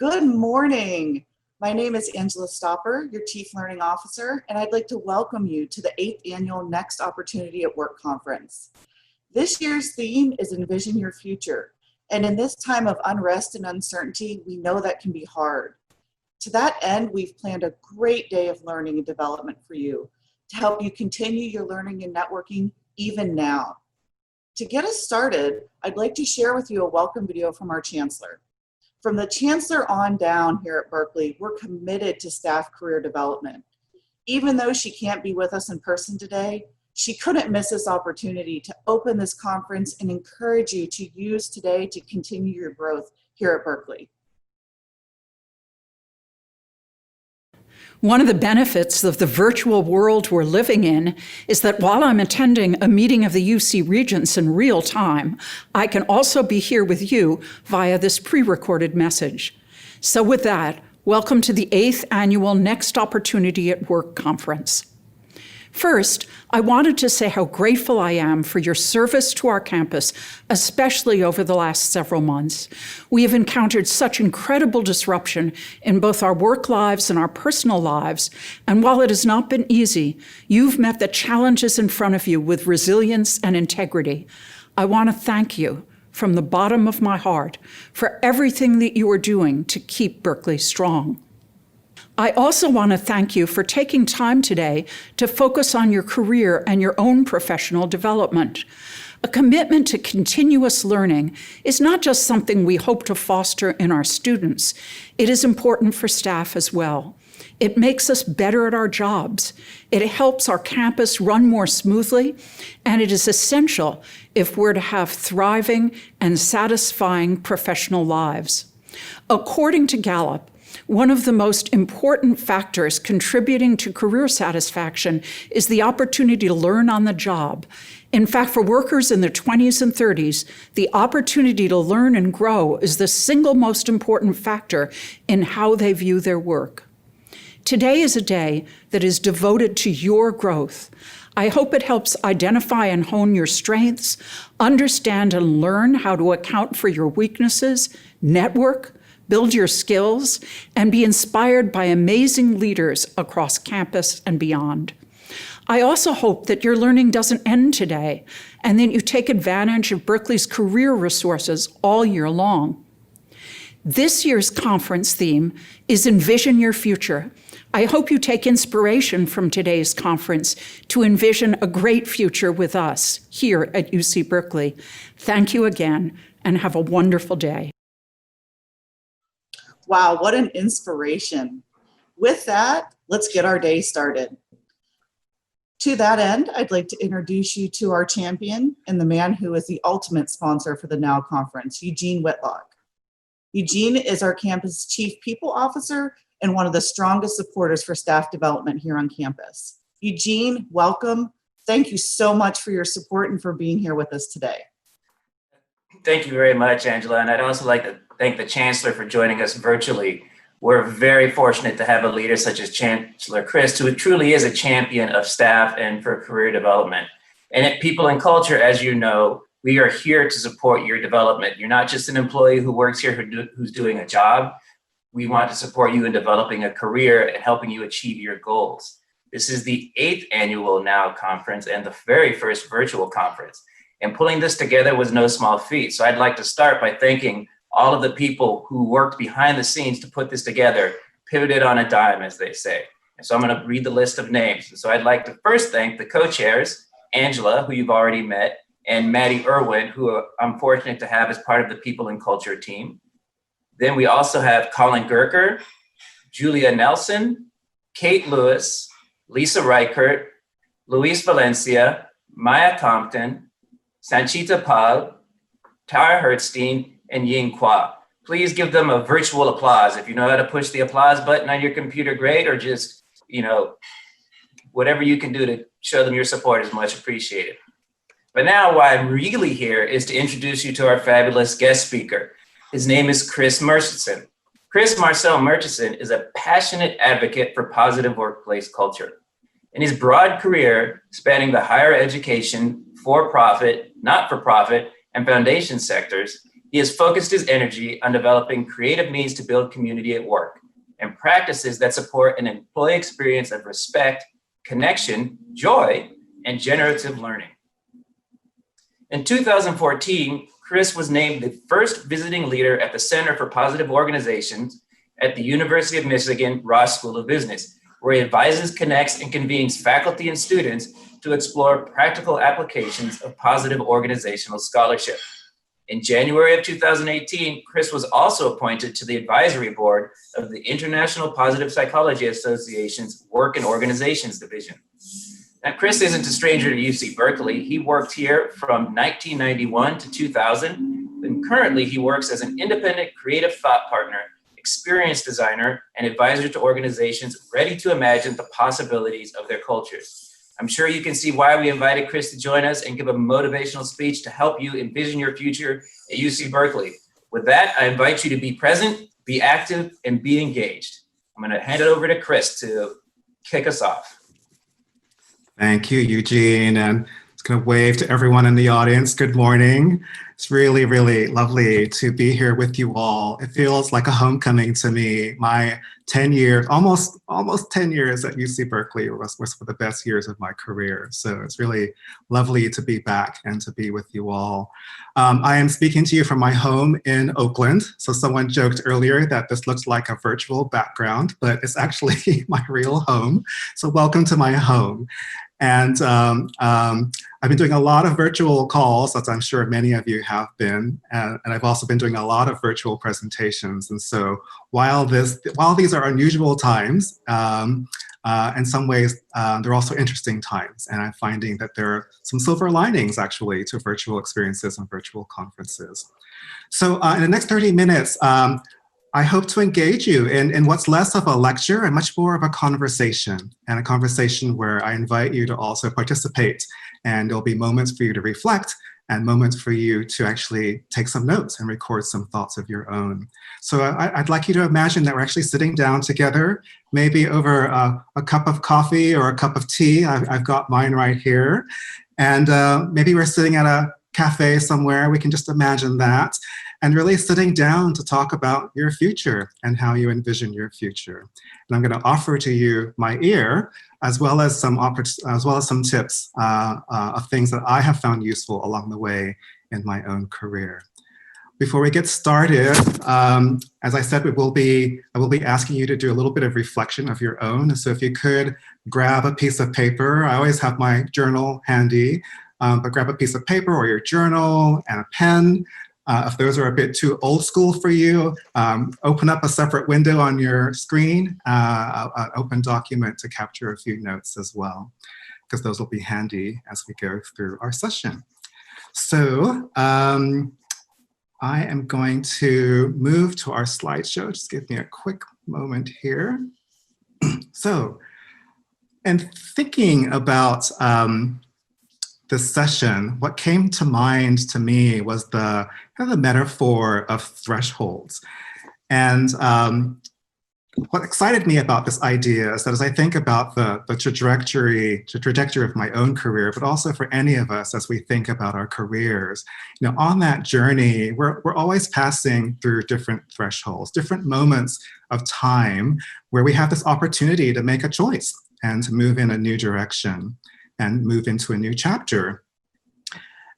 Good morning. My name is Angela Stopper, your Chief Learning Officer, and I'd like to welcome you to the 8th Annual Next Opportunity at Work Conference. This year's theme is Envision Your Future, and in this time of unrest and uncertainty, we know that can be hard. To that end, we've planned a great day of learning and development for you to help you continue your learning and networking even now. To get us started, I'd like to share with you a welcome video from our Chancellor. From the Chancellor on down here at Berkeley, we're committed to staff career development. Even though she can't be with us in person today, she couldn't miss this opportunity to open this conference and encourage you to use today to continue your growth here at Berkeley. One of the benefits of the virtual world we're living in is that while I'm attending a meeting of the UC Regents in real time, I can also be here with you via this pre-recorded message. So with that, welcome to the 8th Annual Next Opportunity at Work Conference. First, I wanted to say how grateful I am for your service to our campus, especially over the last several months. We have encountered such incredible disruption in both our work lives and our personal lives, and while it has not been easy, you've met the challenges in front of you with resilience and integrity. I want to thank you from the bottom of my heart for everything that you are doing to keep Berkeley strong. I also want to thank you for taking time today to focus on your career and your own professional development. A commitment to continuous learning is not just something we hope to foster in our students. It is important for staff as well. It makes us better at our jobs. It helps our campus run more smoothly, and it is essential if we're to have thriving and satisfying professional lives. According to Gallup, one of the most important factors contributing to career satisfaction is the opportunity to learn on the job. In fact, for workers in their 20s and 30s, the opportunity to learn and grow is the single most important factor in how they view their work. Today is a day that is devoted to your growth. I hope it helps identify and hone your strengths, understand and learn how to account for your weaknesses, network, build your skills, and be inspired by amazing leaders across campus and beyond. I also hope that your learning doesn't end today and that you take advantage of Berkeley's career resources all year long. This year's conference theme is Envision Your Future. I hope you take inspiration from today's conference to envision a great future with us here at UC Berkeley. Thank you again, and have a wonderful day. Wow, what an inspiration. With that, let's get our day started. To that end, I'd like to introduce you to our champion and the man who is the ultimate sponsor for the NOW conference, Eugene Whitlock. Eugene is our campus Chief People Officer and one of the strongest supporters for staff development here on campus. Eugene, welcome. Thank you so much for your support and for being here with us today. Thank you very much, Angela. And I'd also like to thank the Chancellor for joining us virtually. We're very fortunate to have a leader such as Chancellor Chris, who truly is a champion of staff and for career development. And at People and Culture, as you know, we are here to support your development. You're not just an employee who works here who's doing a job. We want to support you in developing a career and helping you achieve your goals. This is the 8th annual NOW conference and the very first virtual conference. And pulling this together was no small feat. So I'd like to start by thanking all of the people who worked behind the scenes to put this together, pivoted on a dime, as they say. And so I'm going to read the list of names. And so I'd like to first thank the co-chairs, Angela, who you've already met, and Maddie Irwin, who I'm fortunate to have as part of the People and Culture team. Then we also have Colin Gerker, Julia Nelson, Kate Lewis, Lisa Reichert, Luis Valencia, Maya Compton, Sanchita Pal, Tara Hertzstein, and Ying Kwa. Please give them a virtual applause. If you know how to push the applause button on your computer, great, or just, whatever you can do to show them your support is much appreciated. But now why I'm really here is to introduce you to our fabulous guest speaker. His name is Chris Murchison. Chris Marcel Murchison is a passionate advocate for positive workplace culture. In his broad career, spanning the higher education, for-profit, not-for-profit, and foundation sectors, He has focused his energy on developing creative means to build community at work and practices that support an employee experience of respect, connection, joy, and generative learning. In 2014, Chris was named the first visiting leader at the Center for Positive Organizations at the University of Michigan Ross School of Business, where he advises, connects, and convenes faculty and students to explore practical applications of positive organizational scholarship. In January of 2018, Chris was also appointed to the advisory board of the International Positive Psychology Association's Work and Organizations Division. Now, Chris isn't a stranger to UC Berkeley. He worked here from 1991 to 2000, and currently he works as an independent creative thought partner, experience designer, and advisor to organizations ready to imagine the possibilities of their cultures. I'm sure you can see why we invited Chris to join us and give a motivational speech to help you envision your future at UC Berkeley. With that, I invite you to be present, be active, and be engaged. I'm going to hand it over to Chris to kick us off. Thank you, Eugene. And just going to wave to everyone in the audience. Good morning. It's really, really lovely to be here with you all. It feels like a homecoming to me. My 10 years, almost 10 years at UC Berkeley was one of the best years of my career. So it's really lovely to be back and to be with you all. I am speaking to you from my home in Oakland. So someone joked earlier that this looks like a virtual background, but it's actually my real home. So welcome to my home. And I've been doing a lot of virtual calls, as I'm sure many of you have been, and I've also been doing a lot of virtual presentations. And so while these are unusual times, in some ways, they're also interesting times. And I'm finding that there are some silver linings, actually, to virtual experiences and virtual conferences. So in the next 30 minutes, I hope to engage you in what's less of a lecture and much more of a conversation, and a conversation where I invite you to also participate. And there'll be moments for you to reflect and moments for you to actually take some notes and record some thoughts of your own. So I'd like you to imagine that we're actually sitting down together, maybe over a cup of coffee or a cup of tea. I've got mine right here. And maybe we're sitting at a cafe somewhere. We can just imagine that. And really sitting down to talk about your future and how you envision your future. And I'm going to offer to you my ear, as well as some tips of things that I have found useful along the way in my own career. Before we get started, as I said, I will be asking you to do a little bit of reflection of your own. So if you could grab a piece of paper, I always have my journal handy, but grab a piece of paper or your journal and a pen. If those are a bit too old school for you, open up a separate window on your screen, an open document to capture a few notes as well, because those will be handy as we go through our session. So I am going to move to our slideshow. Just give me a quick moment here. So, in thinking about this session, what came to mind to me was the metaphor of thresholds. And what excited me about this idea is that as I think about the trajectory of my own career, but also for any of us as we think about our careers, on that journey, we're always passing through different thresholds, different moments of time where we have this opportunity to make a choice and to move in a new direction and move into a new chapter.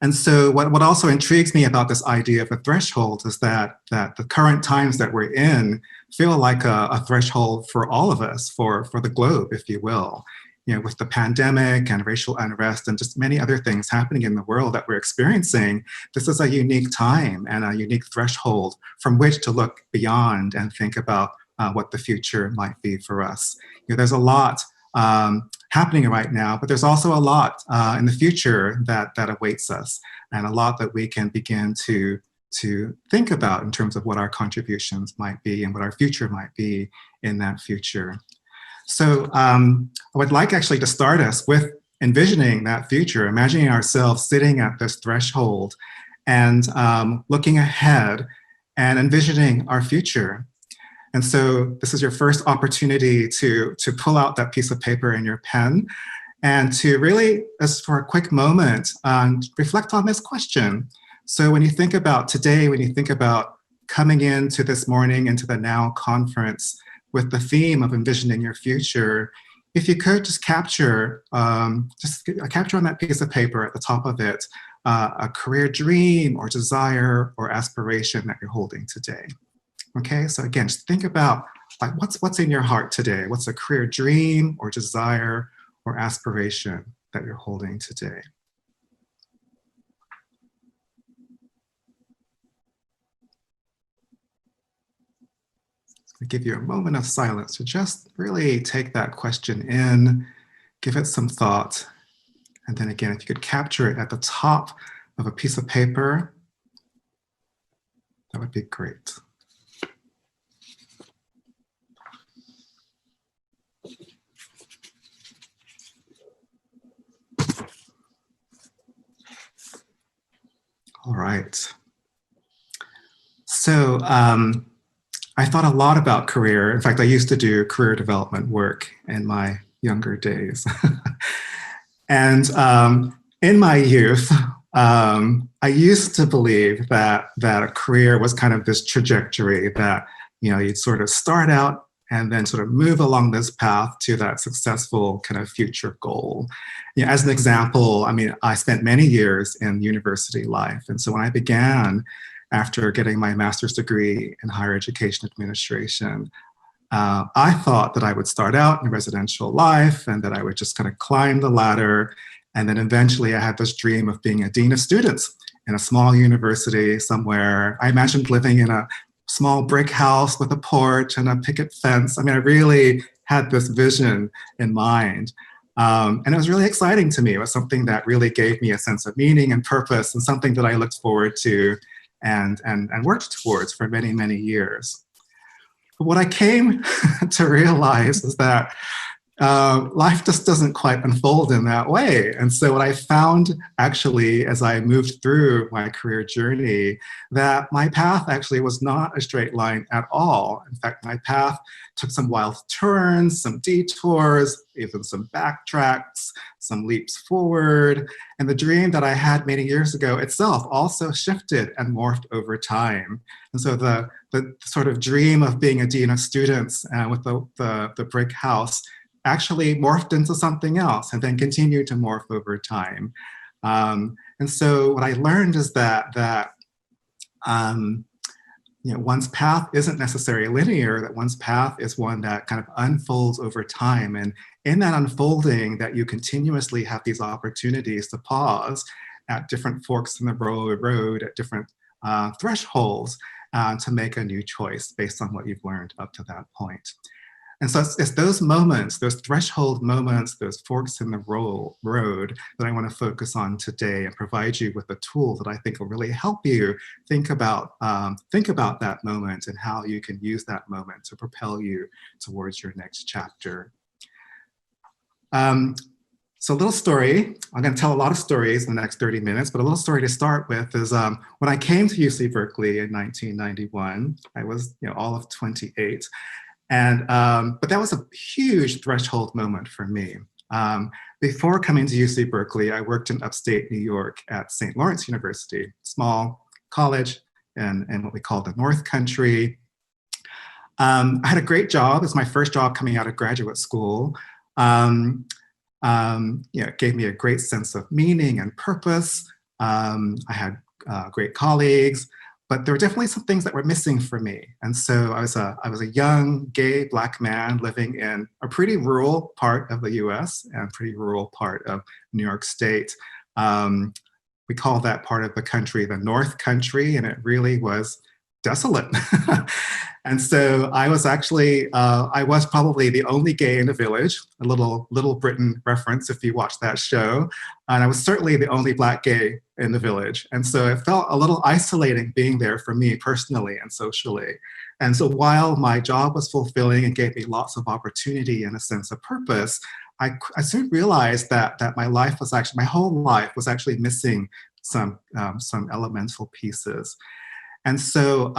And so what also intrigues me about this idea of a threshold is that the current times that we're in feel like a threshold for all of us, for the globe, if you will. With the pandemic and racial unrest and just many other things happening in the world that we're experiencing, this is a unique time and a unique threshold from which to look beyond and think about what the future might be for us. There's a lot happening right now, but there's also a lot in the future that awaits us, and a lot that we can begin to think about in terms of what our contributions might be and what our future might be in that future. So I would like actually to start us with envisioning that future, imagining ourselves sitting at this threshold and looking ahead and envisioning our future. And so this is your first opportunity to pull out that piece of paper and your pen and to really, just for a quick moment, reflect on this question. So when you think about today, when you think about coming into this morning, into the Now conference with the theme of envisioning your future, if you could just capture on that piece of paper at the top of it, a career dream or desire or aspiration that you're holding today. Okay, so again, just think about like what's in your heart today. What's a career dream or desire or aspiration that you're holding today? I'll give you a moment of silence to just really take that question in, give it some thought. And then again, if you could capture it at the top of a piece of paper, that would be great. All right. So I thought a lot about career. In fact, I used to do career development work in my younger days. And in my youth, I used to believe that a career was kind of this trajectory that, you know, you'd sort of start out and then sort of move along this path to that successful kind of future goal. You know, as an example, I mean, I spent many years in university life. And so when I began, after getting my master's degree in higher education administration, I thought that I would start out in residential life and that I would just kind of climb the ladder. And then eventually I had this dream of being a dean of students in a small university somewhere. I imagined living in a small brick house with a porch and a picket fence. I mean, I really had this vision in mind. And it was really exciting to me. It was something that really gave me a sense of meaning and purpose and something that I looked forward to and worked towards for many, many years. But what I came to realize is that life just doesn't quite unfold in that way. And so what I found actually as I moved through my career journey, that my path actually was not a straight line at all. In fact, my path took some wild turns, some detours, even some backtracks, some leaps forward. And the dream that I had many years ago itself also shifted and morphed over time. And so the sort of dream of being a dean of students with the brick house actually morphed into something else and then continued to morph over time. And so what I learned is that you know, one's path isn't necessarily linear, that one's path is one that kind of unfolds over time. And in that unfolding, that you continuously have these opportunities to pause at different forks in the road, at different thresholds to make a new choice based on what you've learned up to that point. And so it's those moments, those threshold moments, those forks in the road that I want to focus on today and provide you with a tool that I think will really help you think about that moment and how you can use that moment to propel you towards your next chapter. So a little story, I'm going to tell a lot of stories in the next 30 minutes, but a little story to start with is when I came to UC Berkeley in 1991, I was all of 28. And but that was a huge threshold moment for me. Before coming to UC Berkeley, I worked in upstate New York at St. Lawrence University, small college in what we call the North Country. I had a great job. It was my first job coming out of graduate school. It gave me a great sense of meaning and purpose. I had great colleagues. But there were definitely some things that were missing for me. And so I was a young, gay, Black man living in a pretty rural part of the US and pretty rural part of New York State. We call that part of the country the North Country, and it really was desolate. And so I was actually, I was probably the only gay in the village, a Little Britain reference if you watch that show. And I was certainly the only Black gay in the village. And so it felt a little isolating being there for me personally and socially. And so while my job was fulfilling and gave me lots of opportunity and a sense of purpose, I soon realized that my whole life was actually missing some elemental pieces. And so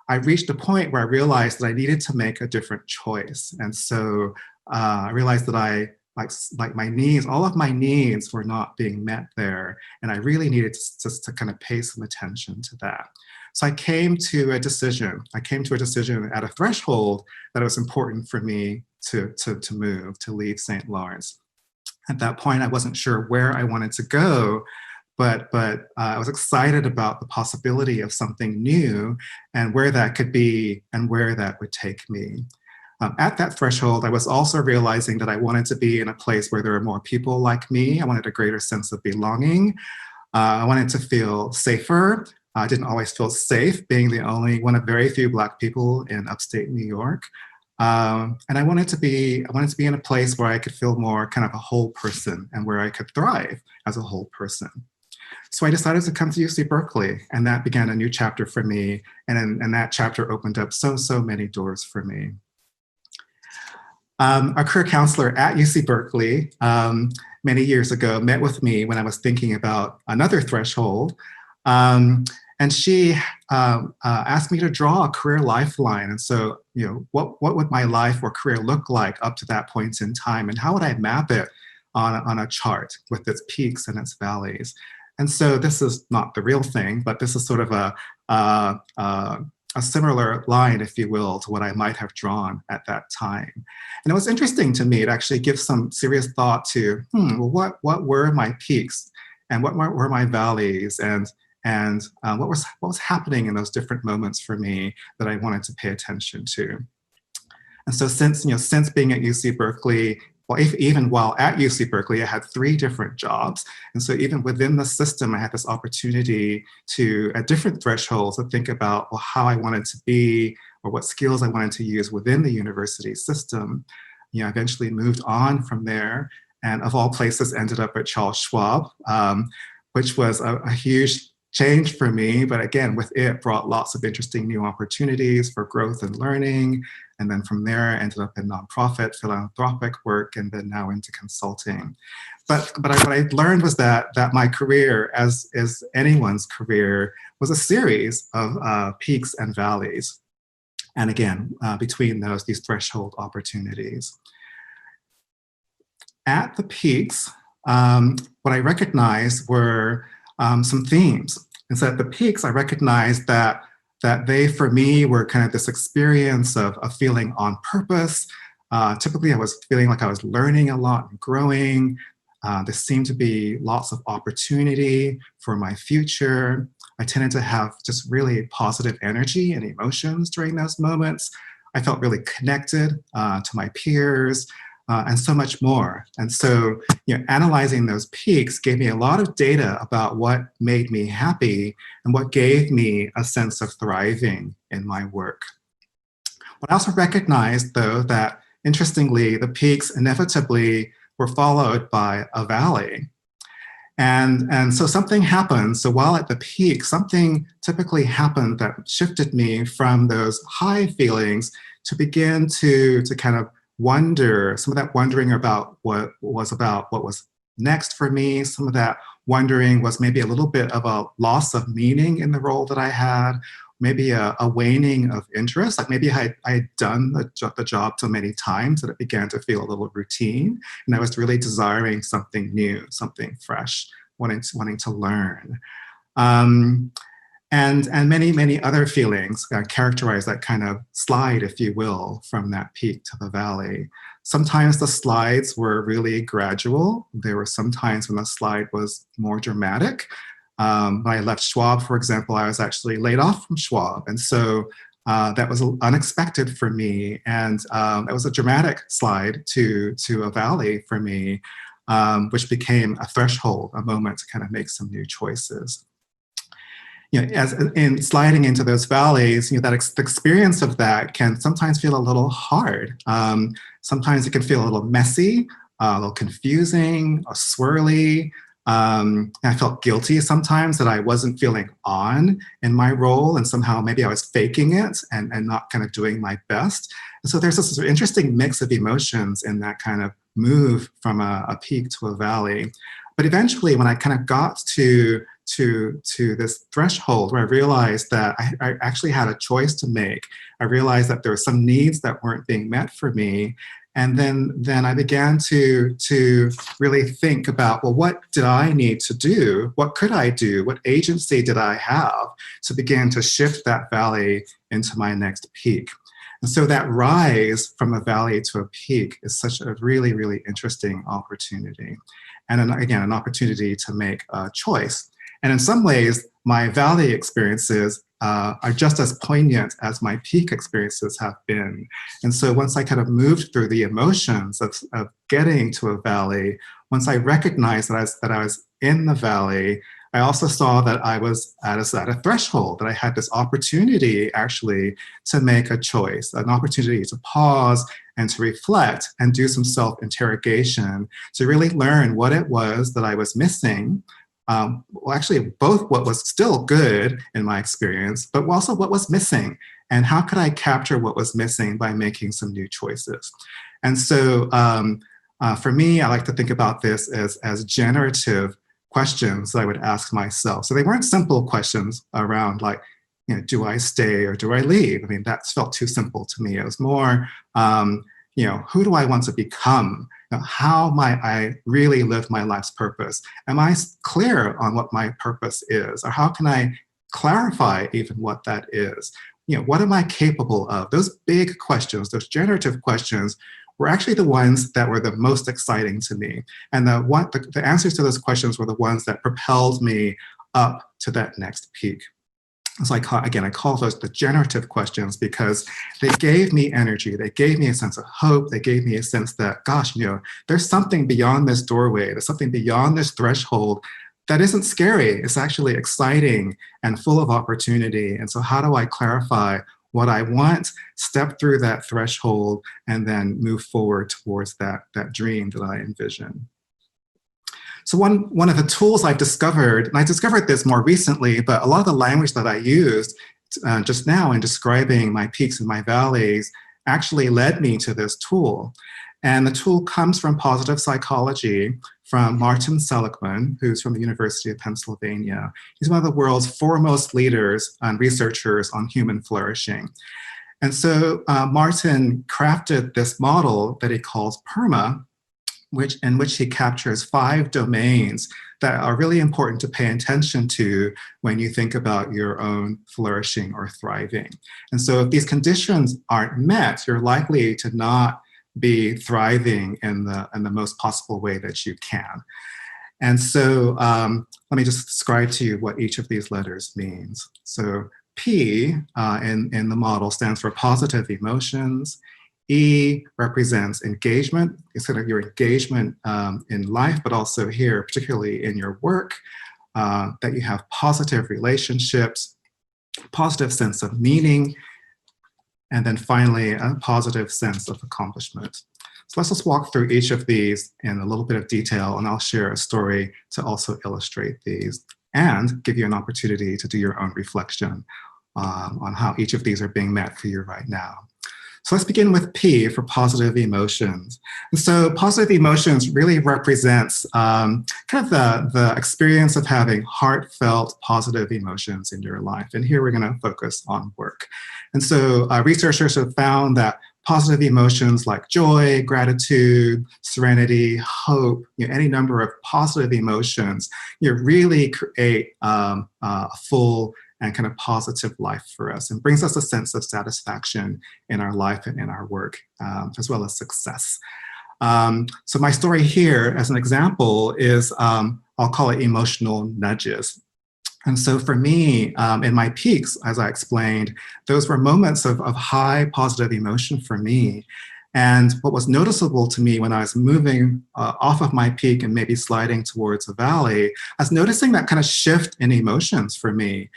I reached a point where I realized that I needed to make a different choice. And so I realized that I like my needs, all of my needs were not being met there. And I really needed to kind of pay some attention to that. So I came to a decision. I came to a decision at a threshold that it was important for me to move, to leave St. Lawrence. At that point, I wasn't sure where I wanted to go, but I was excited about the possibility of something new and where that could be and where that would take me. At that threshold, I was also realizing that I wanted to be in a place where there are more people like me. I wanted a greater sense of belonging. I wanted to feel safer. I didn't always feel safe being the only one of very few Black people in upstate New York. And I wanted to be in a place where I could feel more kind of a whole person and where I could thrive as a whole person. So I decided to come to UC Berkeley, and that began a new chapter for me. And that chapter opened up so many doors for me. A career counselor at UC Berkeley many years ago met with me when I was thinking about another threshold. And she asked me to draw a career lifeline. And so, what would my life or career look like up to that point in time? And how would I map it on a chart with its peaks and its valleys? And so this is not the real thing, but this is sort of a similar line, if you will, to what I might have drawn at that time. And it was interesting to me to actually give some serious thought to, well, what were my peaks and what were my valleys, and what was happening in those different moments for me that I wanted to pay attention to. And so since being at UC Berkeley, well, even while at UC Berkeley, I had 3 different jobs. And so even within the system, I had this opportunity to, at different thresholds, to think about, well, how I wanted to be or what skills I wanted to use within the university system. I eventually moved on from there, and of all places ended up at Charles Schwab, which was a huge change for me, but again, with it brought lots of interesting new opportunities for growth and learning. And then from there, I ended up in nonprofit, philanthropic work, and then now into consulting. But what I learned was that my career, as anyone's career, was a series of peaks and valleys. And again, between these threshold opportunities. At the peaks, what I recognized were some themes. And so at the peaks, I recognized that they, for me, were kind of this experience of feeling on purpose. Typically, I was feeling like I was learning a lot and growing. There seemed to be lots of opportunity for my future. I tended to have just really positive energy and emotions during those moments. I felt really connected to my peers. And so much more. And so, analyzing those peaks gave me a lot of data about what made me happy and what gave me a sense of thriving in my work. But I also recognized, though, that interestingly, the peaks inevitably were followed by a valley. And so something happened. So while at the peak, something typically happened that shifted me from those high feelings to begin to kind of wonder, some of that wondering about what was next for me. Some of that wondering was maybe a little bit of a loss of meaning in the role that I had, maybe a waning of interest. Like maybe I had done the job so many times that it began to feel a little routine. And I was really desiring something new, something fresh, wanting to learn. And many other feelings characterize that kind of slide, if you will, from that peak to the valley. Sometimes the slides were really gradual. There were some times when the slide was more dramatic. When I left Schwab, for example, I was actually laid off from Schwab. And so that was unexpected for me. And it was a dramatic slide to a valley for me, which became a threshold, a moment to kind of make some new choices. As in sliding into those valleys, the experience of that can sometimes feel a little hard. Sometimes it can feel a little messy, a little confusing, or swirly. I felt guilty sometimes that I wasn't feeling on in my role, and somehow maybe I was faking it and not kind of doing my best. And so there's this interesting mix of emotions in that kind of move from a peak to a valley. But eventually, when I kind of got to this threshold where I realized that I actually had a choice to make. I realized that there were some needs that weren't being met for me. And then I began to really think about, well, what did I need to do? What could I do? What agency did I have to begin to shift that valley into my next peak? And so that rise from a valley to a peak is such a really, really interesting opportunity. And again, an opportunity to make a choice. And in some ways, my valley experiences are just as poignant as my peak experiences have been. And so once I kind of moved through the emotions of getting to a valley, once I recognized that I was in the valley, I also saw that I was at a threshold, that I had this opportunity actually to make a choice, an opportunity to pause and to reflect and do some self-interrogation to really learn what it was that I was missing. Well, actually, both what was still good in my experience, but also what was missing, and how could I capture what was missing by making some new choices. And so for me, I like to think about this as generative questions that I would ask myself. So they weren't simple questions around like, do I stay or do I leave? I mean, that felt too simple to me. It was more, who do I want to become? How might I really live my life's purpose? Am I clear on what my purpose is? Or how can I clarify even what that is? What am I capable of? Those big questions, those generative questions, were actually the ones that were the most exciting to me. And the answers to those questions were the ones that propelled me up to that next peak. So I call those the generative questions because they gave me energy. They gave me a sense of hope. They gave me a sense that, gosh, there's something beyond this doorway. There's something beyond this threshold that isn't scary. It's actually exciting and full of opportunity. And so how do I clarify what I want, step through that threshold, and then move forward towards that dream that I envision? So one of the tools I've discovered, and I discovered this more recently, but a lot of the language that I used just now in describing my peaks and my valleys actually led me to this tool. And the tool comes from positive psychology from Martin Seligman, who's from the University of Pennsylvania. He's one of the world's foremost leaders and researchers on human flourishing. And so Martin crafted this model that he calls PERMA, in which he captures 5 domains that are really important to pay attention to when you think about your own flourishing or thriving. And so if these conditions aren't met, you're likely to not be thriving in the most possible way that you can. And so let me just describe to you what each of these letters means. So P in the model stands for positive emotions. E represents engagement. It's sort of your engagement in life, but also here, particularly in your work, that you have positive relationships, positive sense of meaning, and then finally, a positive sense of accomplishment. So let's just walk through each of these in a little bit of detail, and I'll share a story to also illustrate these and give you an opportunity to do your own reflection on how each of these are being met for you right now. So let's begin with P for positive emotions. And so positive emotions really represents kind of the experience of having heartfelt positive emotions in your life. And here we're going to focus on work. And so researchers have found that positive emotions like joy, gratitude, serenity, hope, any number of positive emotions, really create a full and kind of positive life for us, and brings us a sense of satisfaction in our life and in our work, as well as success. So my story here, as an example, is I'll call it emotional nudges. And so for me, in my peaks, as I explained, those were moments of high positive emotion for me. And what was noticeable to me when I was moving off of my peak and maybe sliding towards a valley, I was noticing that kind of shift in emotions for me.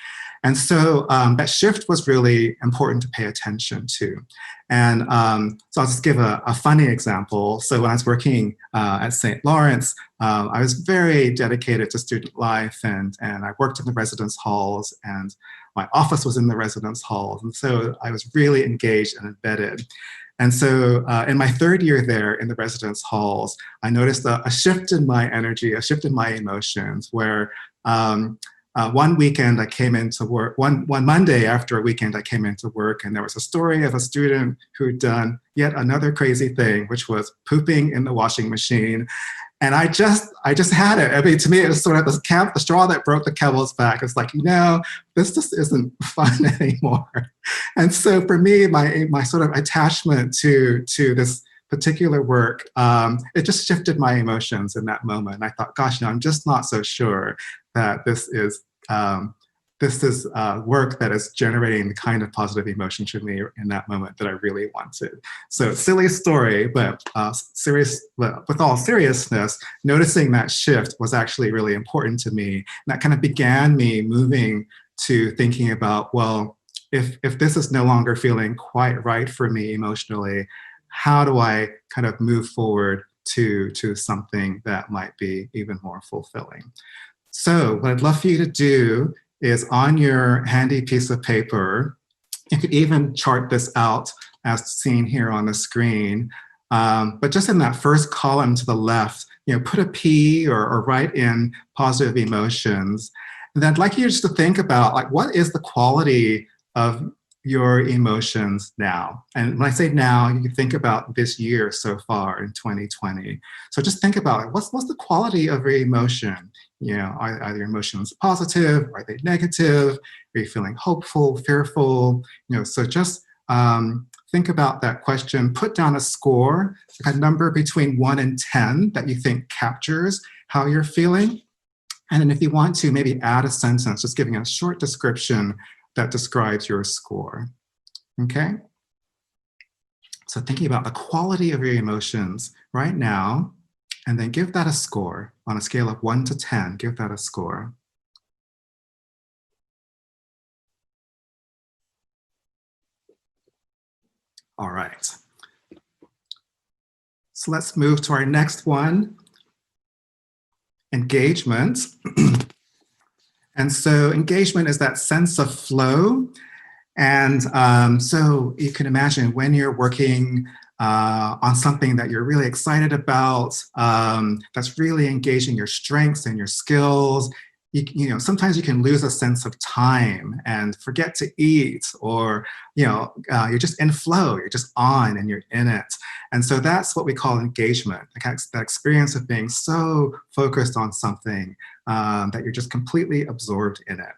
And so that shift was really important to pay attention to. And so I'll just give a funny example. So when I was working at St. Lawrence, I was very dedicated to student life, and I worked in the residence halls, and my office was in the residence halls. And so I was really engaged and embedded. And so in my 3rd year there in the residence halls, I noticed a shift in my energy, a shift in my emotions, where one weekend I came into work, one Monday after a weekend I came into work, and there was a story of a student who'd done yet another crazy thing, which was pooping in the washing machine. And I just had it. I mean, to me, it was sort of the straw that broke the camel's back. It's like, this just isn't fun anymore. And so for me, my sort of attachment to this particular work, it just shifted my emotions in that moment. And I thought, gosh, I'm just not so sure that this is work that is generating the kind of positive emotion for me in that moment that I really wanted. So silly story, but with all seriousness, noticing that shift was actually really important to me. And that kind of began me moving to thinking about, well, if this is no longer feeling quite right for me emotionally, how do I kind of move forward to something that might be even more fulfilling? So what I'd love for you to do is, on your handy piece of paper, you could even chart this out as seen here on the screen, but just in that first column to the left, put a P or write in positive emotions. And then I'd like you just to think about, like, what is the quality of your emotions now? And when I say now, you can think about this year so far in 2020. So just think about, what's the quality of your emotion? Are your emotions positive? Are they negative? Are you feeling hopeful, fearful? So just think about that question. Put down a score, a number between 1 and 10 that you think captures how you're feeling. And then if you want to, maybe add a sentence, just giving a short description that describes your score. Okay? So thinking about the quality of your emotions right now, and then give that a score on a scale of 1 to 10. Give that a score. All right. So let's move to our next one, engagement. And so engagement is that sense of flow. And so you can imagine when you're working on something that you're really excited about, that's really engaging your strengths and your skills, sometimes you can lose a sense of time and forget to eat, or you're just in flow, you're just on and you're in it. And so that's what we call engagement, that experience of being so focused on something that you're just completely absorbed in it.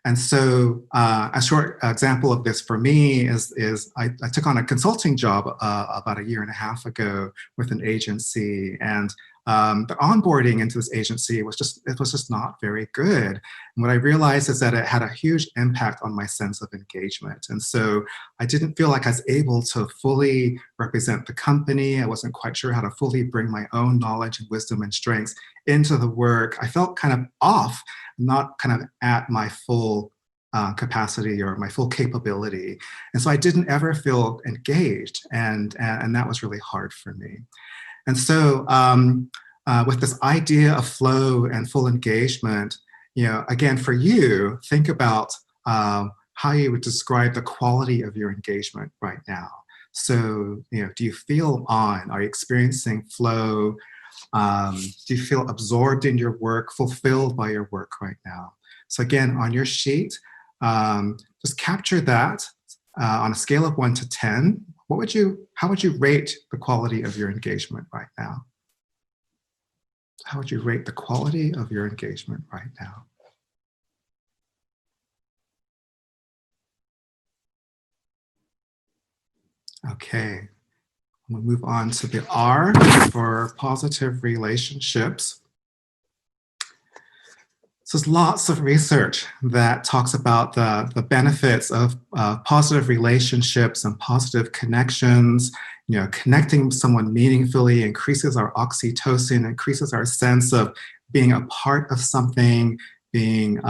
And so a short example of this for me is I took on a consulting job about 1.5 years ago with an agency, and the onboarding into this agency was just not very good. And what I realized is that it had a huge impact on my sense of engagement. And so I didn't feel like I was able to fully represent the company. I wasn't quite sure how to fully bring my own knowledge and wisdom and strengths into the work. I felt kind of off, not kind of at my full capacity or my full capability. And so I didn't ever feel engaged, and that was really hard for me. And so with this idea of flow and full engagement, again, for you, think about how you would describe the quality of your engagement right now. So, do you feel on? Are you experiencing flow? Do you feel absorbed in your work, fulfilled by your work right now? So again, on your sheet, just capture that on a scale of 1 to 10. How would you rate the quality of your engagement right now? How would you rate the quality of your engagement right now? Okay, we'll move on to the R for positive relationships. So there's lots of research that talks about the benefits of positive relationships and positive connections. Connecting with someone meaningfully increases our oxytocin, increases our sense of being a part of something, being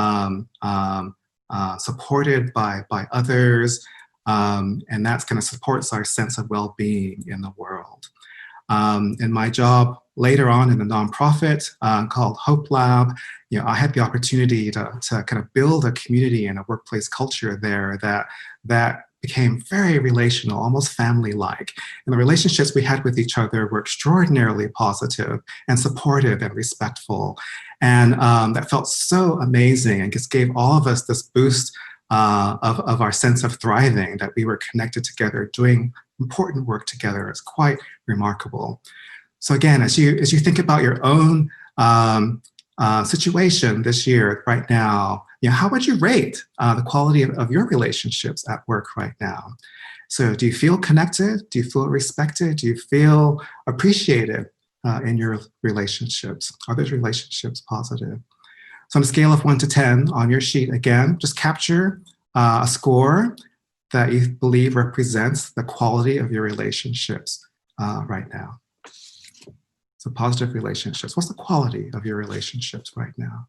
supported by others, and that's kind of supports our sense of well-being in the world. In my job later on in the nonprofit called Hope Lab, I had the opportunity to kind of build a community and a workplace culture there that became very relational, almost family-like. And the relationships we had with each other were extraordinarily positive and supportive and respectful. And that felt so amazing and just gave all of us this boost of our sense of thriving, that we were connected together, doing important work together. It's quite remarkable. So again, as you think about your own situation this year, right now, how would you rate the quality of your relationships at work right now? So do you feel connected? Do you feel respected? Do you feel appreciated in your relationships? Are those relationships positive? So on a scale of 1 to 10 on your sheet, again, just capture a score that you believe represents the quality of your relationships right now. So positive relationships. What's the quality of your relationships right now?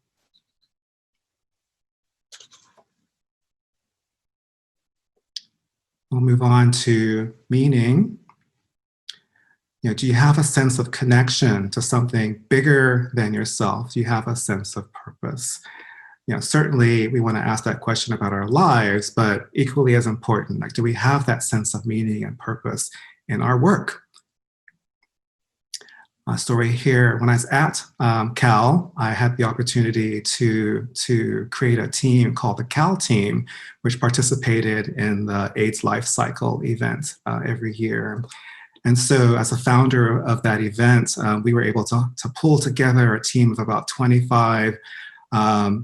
We'll move on to meaning. Do you have a sense of connection to something bigger than yourself? Do you have a sense of purpose? Certainly we want to ask that question about our lives, but equally as important, do we have that sense of meaning and purpose in our work? A story here, when I was at Cal, I had the opportunity to create a team called the Cal team, which participated in the AIDS Life Cycle event every year. And so as a founder of that event, we were able to pull together a team of about 25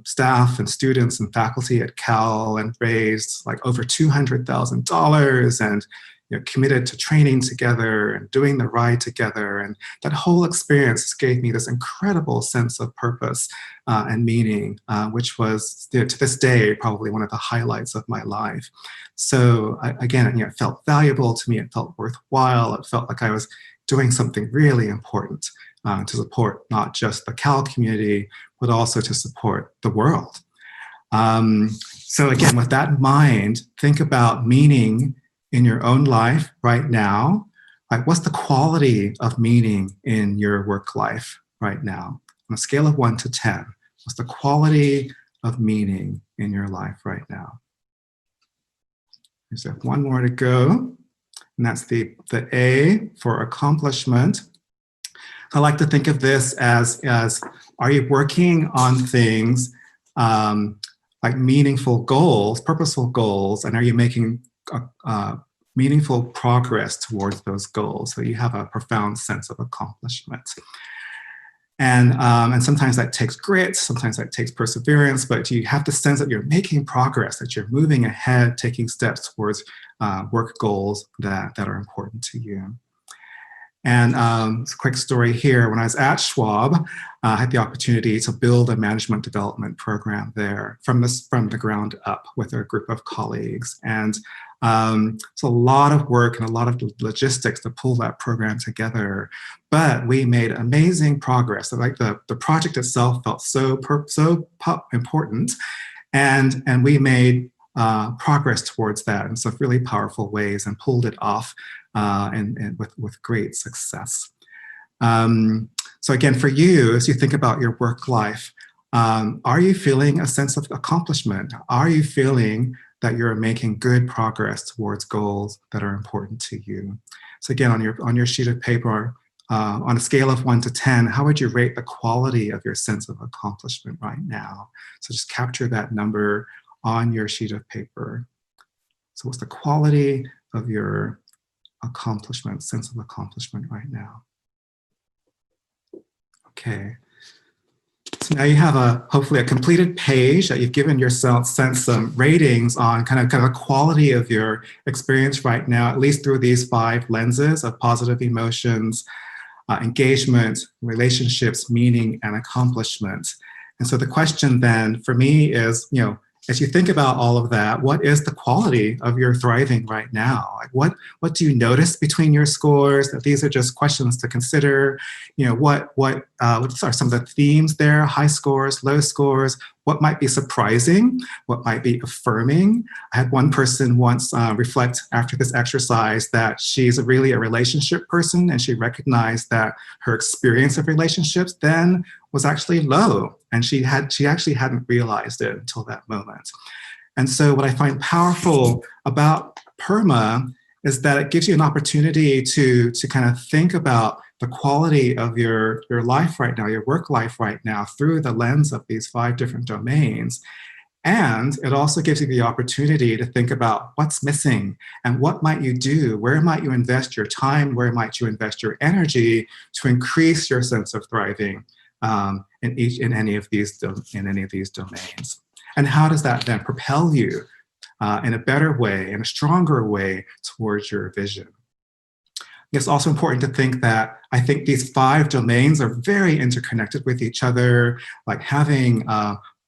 staff and students and faculty at Cal, and raised like over $200,000 and committed to training together and doing the ride together. And that whole experience gave me this incredible sense of purpose and meaning, which was, to this day, probably one of the highlights of my life. So again, it felt valuable to me. It felt worthwhile. It felt like I was doing something really important to support not just the Cal community, but also to support the world. So again, with that in mind, think about meaning in your own life right now. Like, what's the quality of meaning in your work life right now? On a scale of 1 to 10, what's the quality of meaning in your life right now? There's one more to go, and that's the A for accomplishment. I like to think of this as are you working on things like meaningful goals, purposeful goals, and are you making meaningful progress towards those goals, so you have a profound sense of accomplishment? And sometimes that takes grit, sometimes that takes perseverance, but you have the sense that you're making progress, that you're moving ahead, taking steps towards work goals that are important to you. And it's a quick story here. When I was at Schwab, I had the opportunity to build a management development program there from the ground up with a group of colleagues. And it's a lot of work and a lot of logistics to pull that program together. But we made amazing progress. Like the project itself felt so important, and we made progress towards that in some really powerful ways and pulled it off and with great success. So again, for you, as you think about your work life, are you feeling a sense of accomplishment? Are you feeling that you're making good progress towards goals that are important to you? So again, on your sheet of paper, on a scale of 1 to 10, how would you rate the quality of your sense of accomplishment right now? So just capture that number on your sheet of paper. So what's the quality of your accomplishment, sense of accomplishment right now? Okay. So now you have hopefully a completed page that you've given yourself some ratings on kind of a quality of your experience right now, at least through these 5 lenses of positive emotions, engagement, relationships, meaning, and accomplishment. And so the question then for me is, as you think about all of that, what is the quality of your thriving right now? Like what do you notice between your scores? These are just questions to consider. What are some of the themes there? High scores, low scores? What might be surprising? What might be affirming? I had one person once reflect after this exercise that she's really a relationship person, and she recognized that her experience of relationships then was actually low, and she actually hadn't realized it until that moment. And so what I find powerful about PERMA is that it gives you an opportunity to kind of think about the quality of your life right now, your work life right now, through the lens of these 5 different domains. And it also gives you the opportunity to think about what's missing and what might you do, where might you invest your time, where might you invest your energy to increase your sense of thriving in any of these domains. And how does that then propel you in a better way, in a stronger way towards your vision? It's also important to think that I think these 5 domains are very interconnected with each other, like having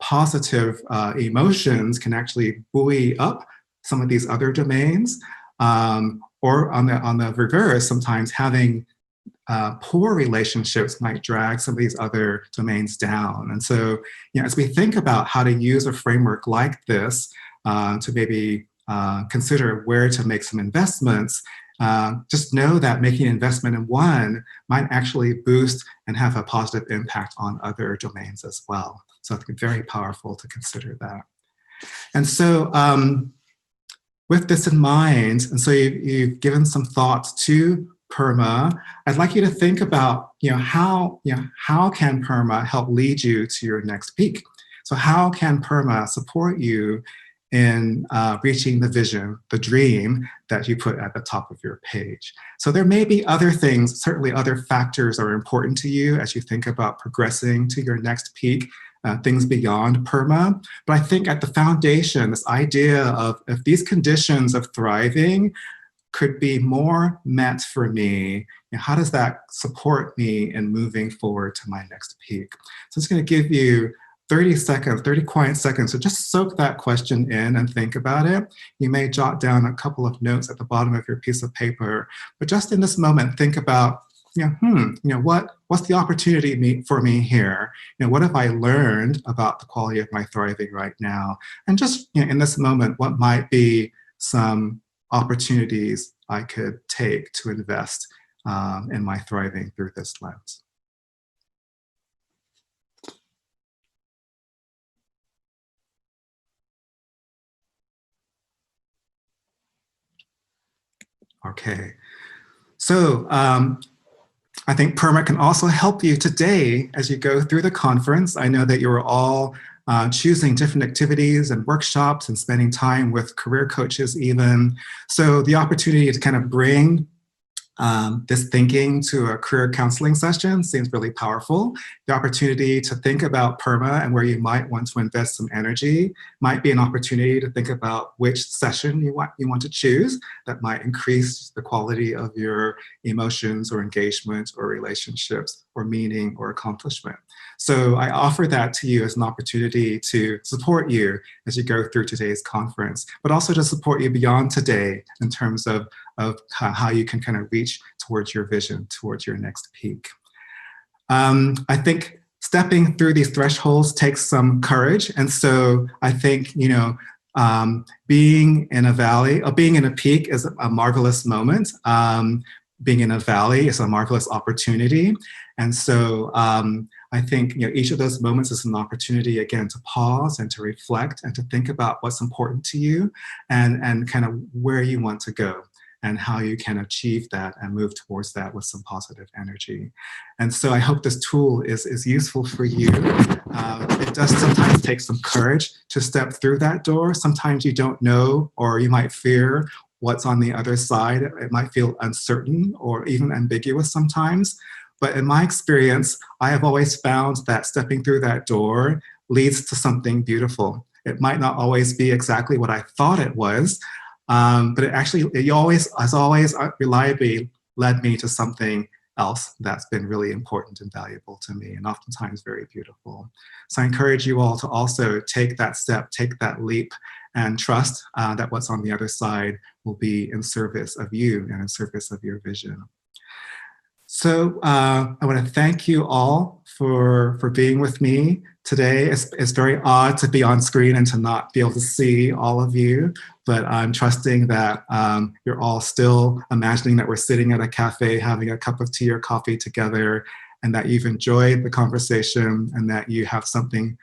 positive emotions can actually buoy up some of these other domains, or on the reverse, sometimes having poor relationships might drag some of these other domains down. And so, as we think about how to use a framework like this to maybe consider where to make some investments, just know that making an investment in one might actually boost and have a positive impact on other domains as well. So it's very powerful to consider that. And so with this in mind, and so you've given some thoughts to PERMA, I'd like you to think about how can PERMA help lead you to your next peak? So how can PERMA support you in reaching the vision, the dream that you put at the top of your page? So there may be other things, certainly other factors are important to you as you think about progressing to your next peak, things beyond PERMA. But I think at the foundation, this idea of if these conditions of thriving could be more met for me, how does that support me in moving forward to my next peak? So it's going to give you 30 quiet seconds. So just soak that question in and think about it. You may jot down a couple of notes at the bottom of your piece of paper, but just in this moment, think about, what's the opportunity for me here? What have I learned about the quality of my thriving right now? And just in this moment, what might be some opportunities I could take to invest in my thriving through this lens? Okay, so I think PERMA can also help you today as you go through the conference. I know that you're all choosing different activities and workshops and spending time with career coaches even. So the opportunity to kind of bring this thinking to a career counseling session seems really powerful. The opportunity to think about PERMA and where you might want to invest some energy might be an opportunity to think about which session you want to choose that might increase the quality of your emotions or engagement or relationships or meaning or accomplishment. So I offer that to you as an opportunity to support you as you go through today's conference, but also to support you beyond today in terms of how you can kind of reach towards your vision, towards your next peak. I think stepping through these thresholds takes some courage. And so I think, being in a valley, or being in a peak is a marvelous moment. Being in a valley is a marvelous opportunity. And so I think each of those moments is an opportunity, again, to pause and to reflect and to think about what's important to you and kind of where you want to go and how you can achieve that and move towards that with some positive energy. And so I hope this tool is useful for you. It does sometimes take some courage to step through that door. Sometimes you don't know, or you might fear what's on the other side. It might feel uncertain or even ambiguous sometimes. But in my experience, I have always found that stepping through that door leads to something beautiful. It might not always be exactly what I thought it was, but it has always reliably led me to something else that's been really important and valuable to me, and oftentimes very beautiful. So I encourage you all to also take that step, take that leap, and trust that what's on the other side will be in service of you and in service of your vision. So I want to thank you all for being with me today. It's very odd to be on screen and to not be able to see all of you, but I'm trusting that you're all still imagining that we're sitting at a cafe having a cup of tea or coffee together, and that you've enjoyed the conversation and that you have something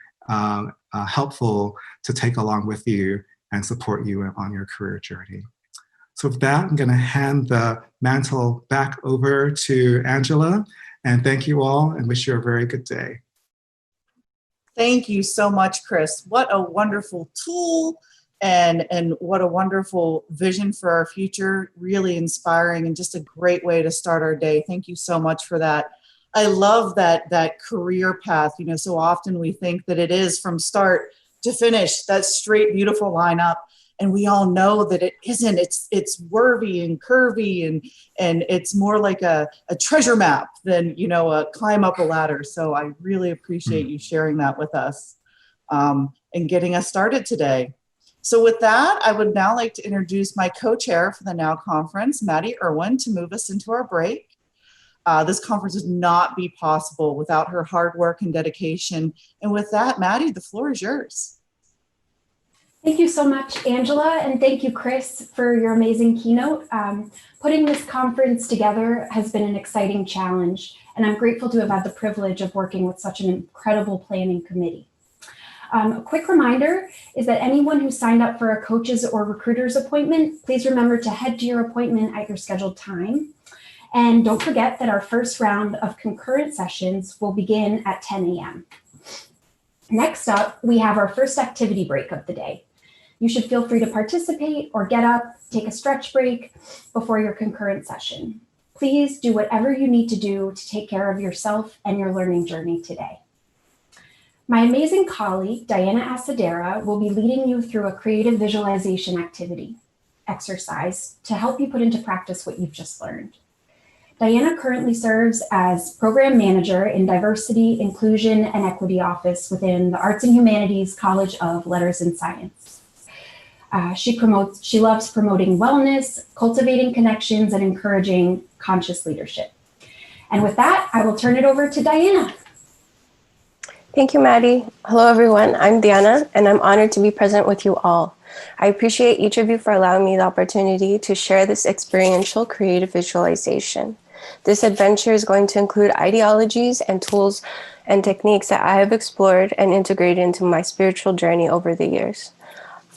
helpful to take along with you and support you on your career journey. So with that, I'm going to hand the mantle back over to Angela. And thank you all and wish you a very good day. Thank you so much, Chris. What a wonderful tool and what a wonderful vision for our future. Really inspiring and just a great way to start our day. Thank you so much for that. I love that career path. You know, so often we think that it is from start to finish, that straight, beautiful line up. And we all know that it isn't. It's wurvy and curvy and it's more like a treasure map than, you know, a climb up a ladder. So I really appreciate you sharing that with us and getting us started today. So with that, I would now like to introduce my co-chair for the Now Conference, Maddie Irwin, to move us into our break. This conference would not be possible without her hard work and dedication. And with that, Maddie, the floor is yours. Thank you so much, Angela, and thank you, Chris, for your amazing keynote. Putting this conference together has been an exciting challenge, and I'm grateful to have had the privilege of working with such an incredible planning committee. A quick reminder is that anyone who signed up for a coach's or recruiter's appointment, please remember to head to your appointment at your scheduled time. And don't forget that our first round of concurrent sessions will begin at 10 a.m. Next up, we have our first activity break of the day. You should feel free to participate or get up, take a stretch break before your concurrent session. Please do whatever you need to do to take care of yourself and your learning journey today. My amazing colleague, Diana Acidera, will be leading you through a creative visualization activity exercise to help you put into practice what you've just learned. Diana currently serves as Program Manager in Diversity, Inclusion, and Equity Office within the Arts and Humanities College of Letters and Science. She loves promoting wellness, cultivating connections, and encouraging conscious leadership. And with that, I will turn it over to Diana. Thank you, Maddie. Hello, everyone. I'm Diana, and I'm honored to be present with you all. I appreciate each of you for allowing me the opportunity to share this experiential creative visualization. This adventure is going to include ideologies and tools and techniques that I have explored and integrated into my spiritual journey over the years.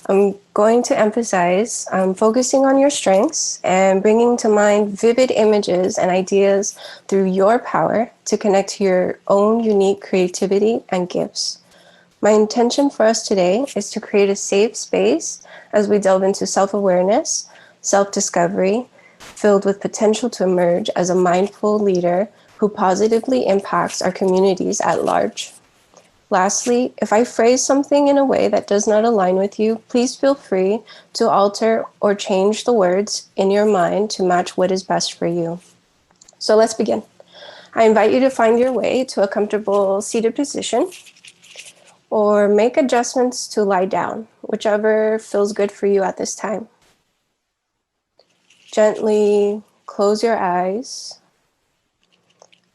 I'm going to emphasize focusing on your strengths and bringing to mind vivid images and ideas through your power to connect to your own unique creativity and gifts. My intention for us today is to create a safe space as we delve into self-awareness, self-discovery, filled with potential to emerge as a mindful leader who positively impacts our communities at large. Lastly, if I phrase something in a way that does not align with you, please feel free to alter or change the words in your mind to match what is best for you. So let's begin. I invite you to find your way to a comfortable seated position or make adjustments to lie down, whichever feels good for you at this time. Gently close your eyes,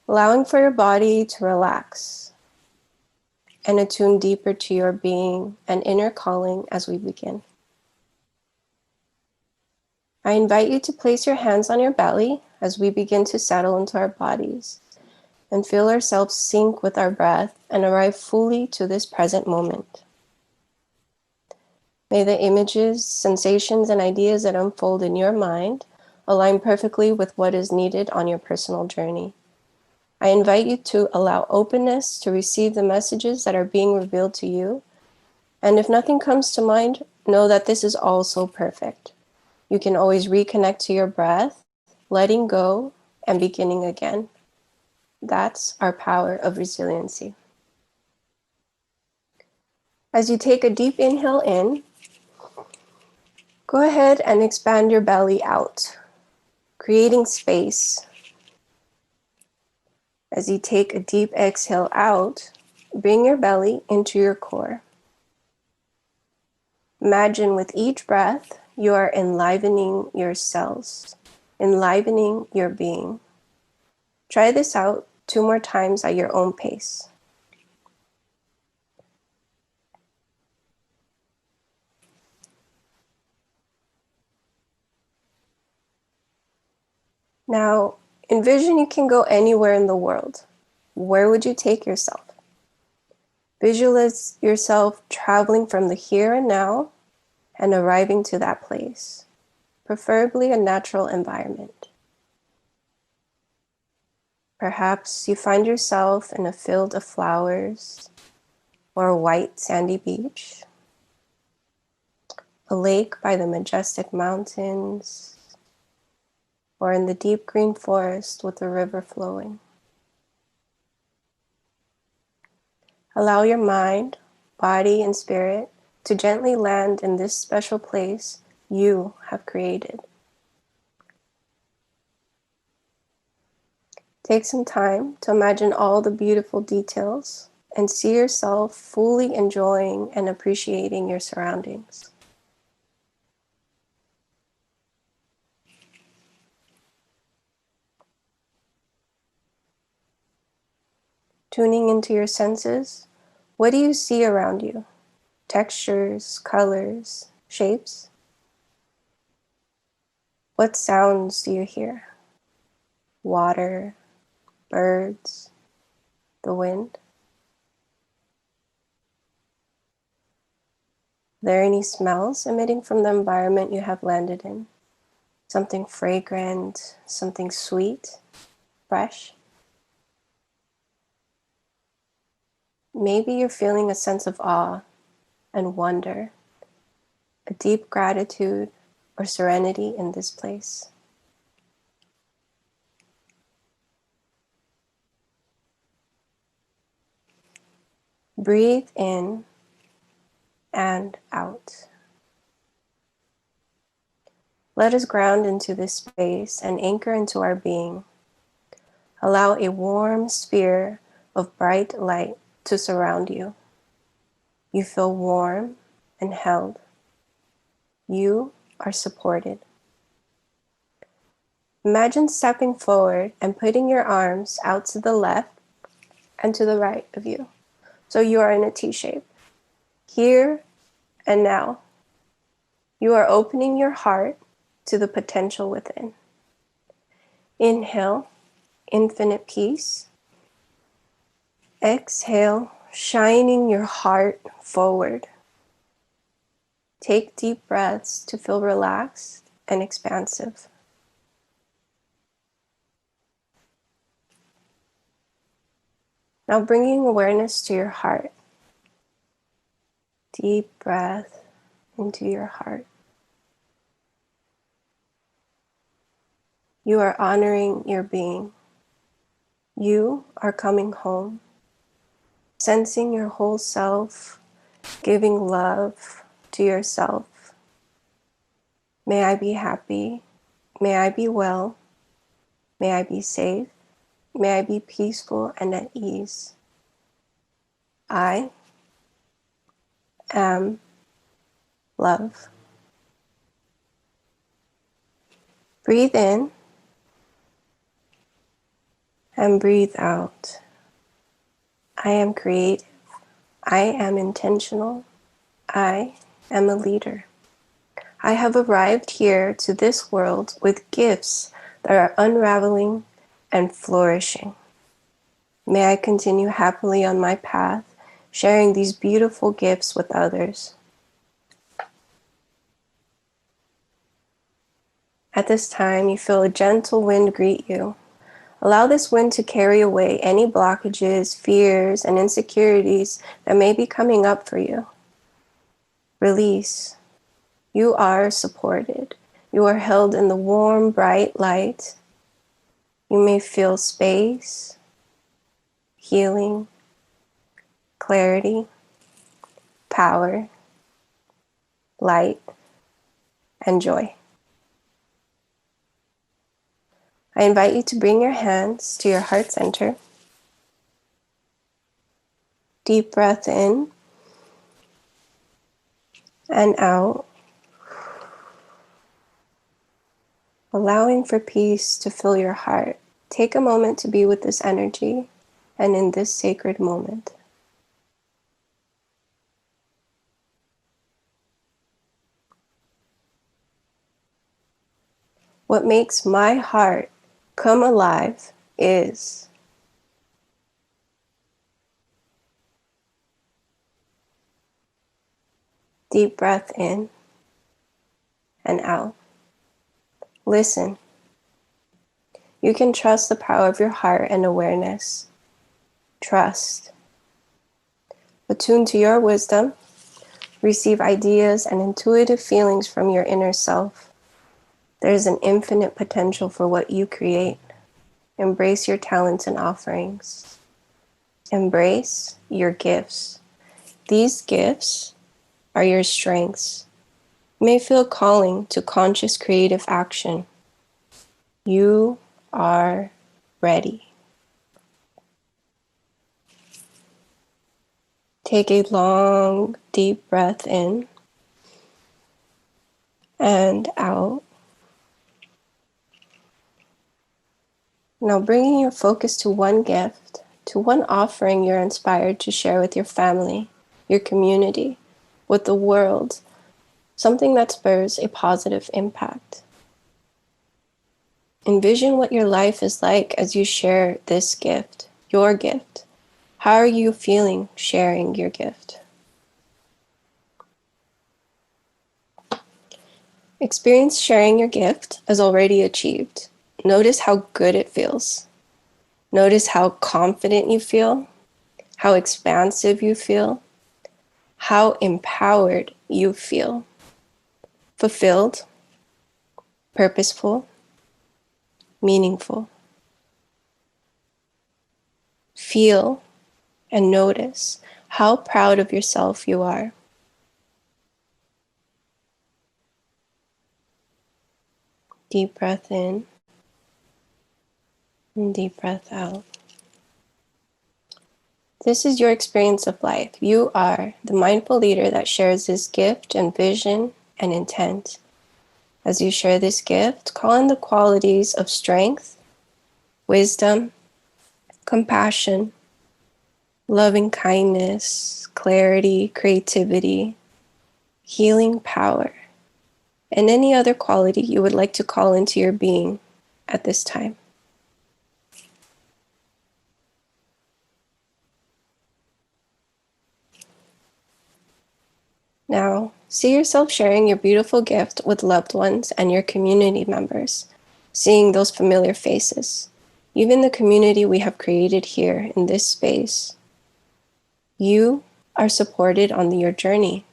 allowing for your body to relax and attune deeper to your being and inner calling as we begin. I invite you to place your hands on your belly as we begin to settle into our bodies and feel ourselves sync with our breath and arrive fully to this present moment. May the images, sensations, and ideas that unfold in your mind align perfectly with what is needed on your personal journey. I invite you to allow openness to receive the messages that are being revealed to you. And if nothing comes to mind, know that this is also perfect. You can always reconnect to your breath, letting go, and beginning again. That's our power of resiliency. As you take a deep inhale in, go ahead and expand your belly out, creating space. As you take a deep exhale out, bring your belly into your core. Imagine with each breath, you are enlivening your cells, enlivening your being. Try this out 2 more times at your own pace. Now, envision you can go anywhere in the world. Where would you take yourself? Visualize yourself traveling from the here and now and arriving to that place. preferably a natural environment. Perhaps you find yourself in a field of flowers or a white sandy beach, a lake by the majestic mountains, or in the deep green forest with the river flowing. Allow your mind, body, and spirit to gently land in this special place you have created. Take some time to imagine all the beautiful details and see yourself fully enjoying and appreciating your surroundings. Tuning into your senses, what do you see around you? Textures, colors, shapes? What sounds do you hear? Water, birds, the wind? Are there any smells emitting from the environment you have landed in? Something fragrant, something sweet, fresh? Maybe you're feeling a sense of awe and wonder, a deep gratitude or serenity in this place. Breathe in and out. Let us ground into this space and anchor into our being. Allow a warm sphere of bright light to surround you. You feel warm and held. You are supported. Imagine stepping forward and putting your arms out to the left and to the right of you. So you are in a T shape. Here and now, you are opening your heart to the potential within. Inhale, infinite peace. Exhale, shining your heart forward. Take deep breaths to feel relaxed and expansive. Now bringing awareness to your heart. Deep breath into your heart. You are honoring your being. You are coming home, sensing your whole self, giving love to yourself. May I be happy. May I be well. May I be safe. May I be peaceful and at ease. I am love. Breathe in and breathe out. I am creative. I am intentional. I am a leader. I have arrived here to this world with gifts that are unraveling and flourishing. May I continue happily on my path, sharing these beautiful gifts with others. At this time, you feel a gentle wind greet you. Allow this wind to carry away any blockages, fears, and insecurities that may be coming up for you. Release. You are supported. You are held in the warm, bright light. You may feel space, healing, clarity, power, light, and joy. I invite you to bring your hands to your heart center. Deep breath in and out, allowing for peace to fill your heart. Take a moment to be with this energy and in this sacred moment. What makes my heart come alive is deep breath in and out. Listen. You can trust the power of your heart and awareness. Trust. Attune to your wisdom. Receive ideas and intuitive feelings from your inner self. There is an infinite potential for what you create. Embrace your talents and offerings. Embrace your gifts. These gifts are your strengths. You may feel calling to conscious creative action. You are ready. Take a long, deep breath in and out. Now bringing your focus to one gift, to one offering you're inspired to share with your family, your community, with the world, something that spurs a positive impact. Envision what your life is like as you share this gift, your gift. How are you feeling sharing your gift? Experience sharing your gift as already achieved. Notice how good it feels. Notice how confident you feel, how expansive you feel, how empowered you feel. Fulfilled, purposeful, meaningful. Feel and notice how proud of yourself you are. Deep breath in and deep breath out. This is your experience of life. You are the mindful leader that shares this gift and vision and intent. As you share this gift, call in the qualities of strength, wisdom, compassion, loving kindness, clarity, creativity, healing power, and any other quality you would like to call into your being at this time. Now, see yourself sharing your beautiful gift with loved ones and your community members, seeing those familiar faces, even the community we have created here in this space. You are supported on your journey.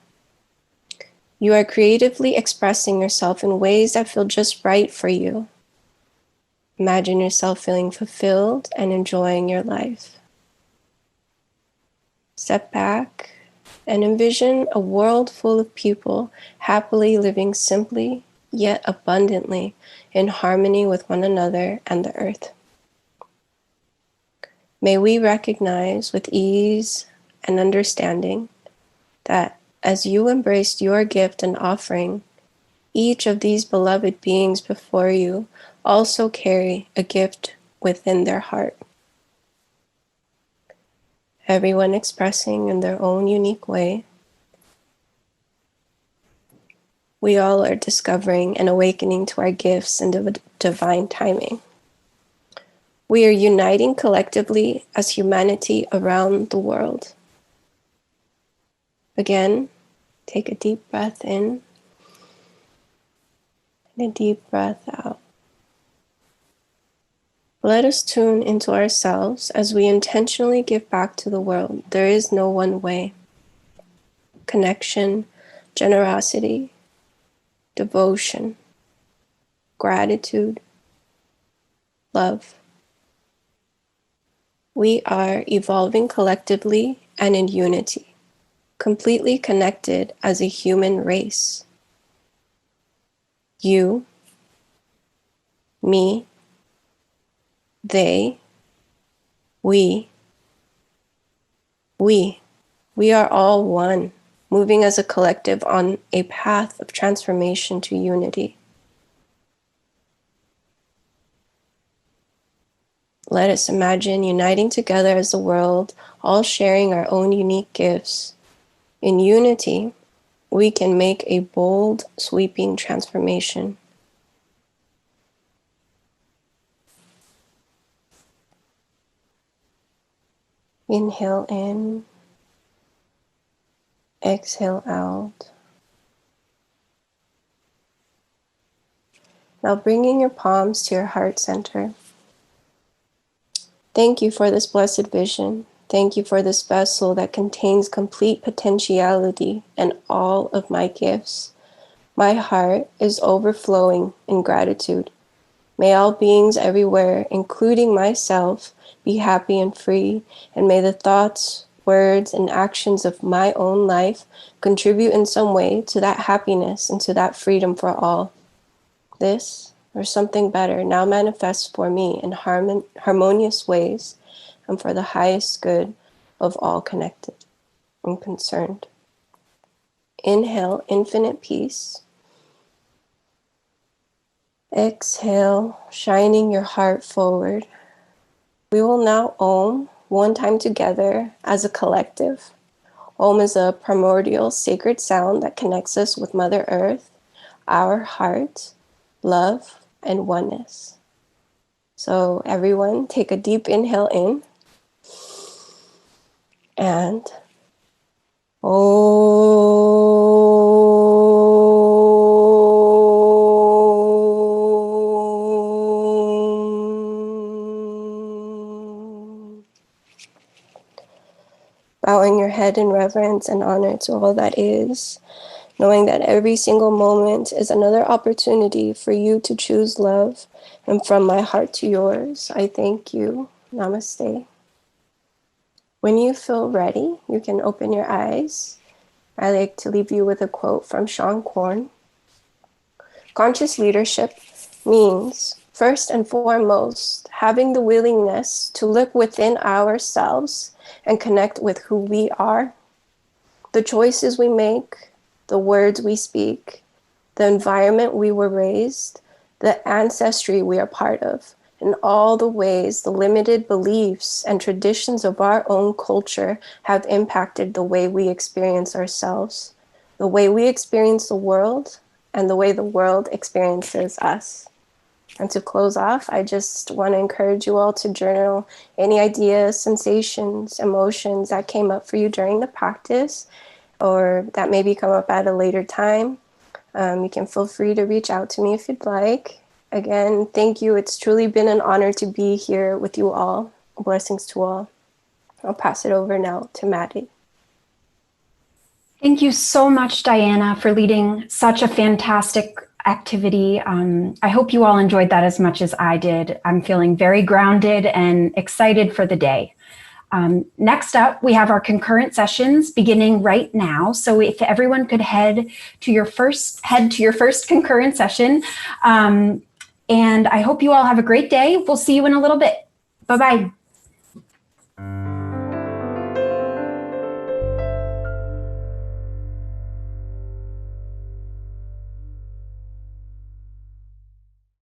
You are creatively expressing yourself in ways that feel just right for you. Imagine yourself feeling fulfilled and enjoying your life. Step back and envision a world full of people happily living simply yet abundantly in harmony with one another and the earth. May we recognize with ease and understanding that as you embraced your gift and offering, each of these beloved beings before you also carry a gift within their heart. Everyone expressing in their own unique way. We all are discovering and awakening to our gifts and divine timing. We are uniting collectively as humanity around the world. Again, take a deep breath in and a deep breath out. Let us tune into ourselves as we intentionally give back to the world. There is no one way. Connection, generosity, devotion, gratitude, love. We are evolving collectively and in unity, completely connected as a human race. You, me, they, we are all one, moving as a collective on a path of transformation to unity. Let us imagine uniting together as the world, all sharing our own unique gifts. In unity, we can make a bold, sweeping transformation. Inhale in, exhale out. Now bringing your palms to your heart center. Thank you for this blessed vision. Thank you for this vessel that contains complete potentiality and all of my gifts. My heart is overflowing in gratitude. May all beings everywhere, including myself, be happy and free, and may the thoughts, words, and actions of my own life contribute in some way to that happiness and to that freedom for all. This, or something better, now manifests for me in harmonious ways and for the highest good of all connected and concerned. Inhale, infinite peace. Exhale, shining your heart forward. We will now Om one time together as a collective. Om is a primordial sacred sound that connects us with Mother Earth, our heart, love, and oneness. So everyone take a deep inhale in and bowing your head in reverence and honor to all that is, knowing that every single moment is another opportunity for you to choose love. And from my heart to yours, I thank you. Namaste. When you feel ready, you can open your eyes. I like to leave you with a quote from Sean Korn. Conscious leadership means, first and foremost, having the willingness to look within ourselves and connect with who we are, the choices we make, the words we speak, the environment we were raised, the ancestry we are part of, and all the ways the limited beliefs and traditions of our own culture have impacted the way we experience ourselves, the way we experience the world, and the way the world experiences us. And to close off, I just want to encourage you all to journal any ideas, sensations, emotions that came up for you during the practice, or that maybe come up at a later time. You can feel free to reach out to me if you'd like. Again, thank you. It's truly been an honor to be here with you all. Blessings to all. I'll pass it over now to Maddie. Thank you so much, Diana, for leading such a fantastic activity. I hope you all enjoyed that as much as I did. I'm feeling very grounded and excited for the day. Next up, we have our concurrent sessions beginning right now. So if everyone could head to your first concurrent session. And I hope you all have a great day. We'll see you in a little bit. Bye-bye.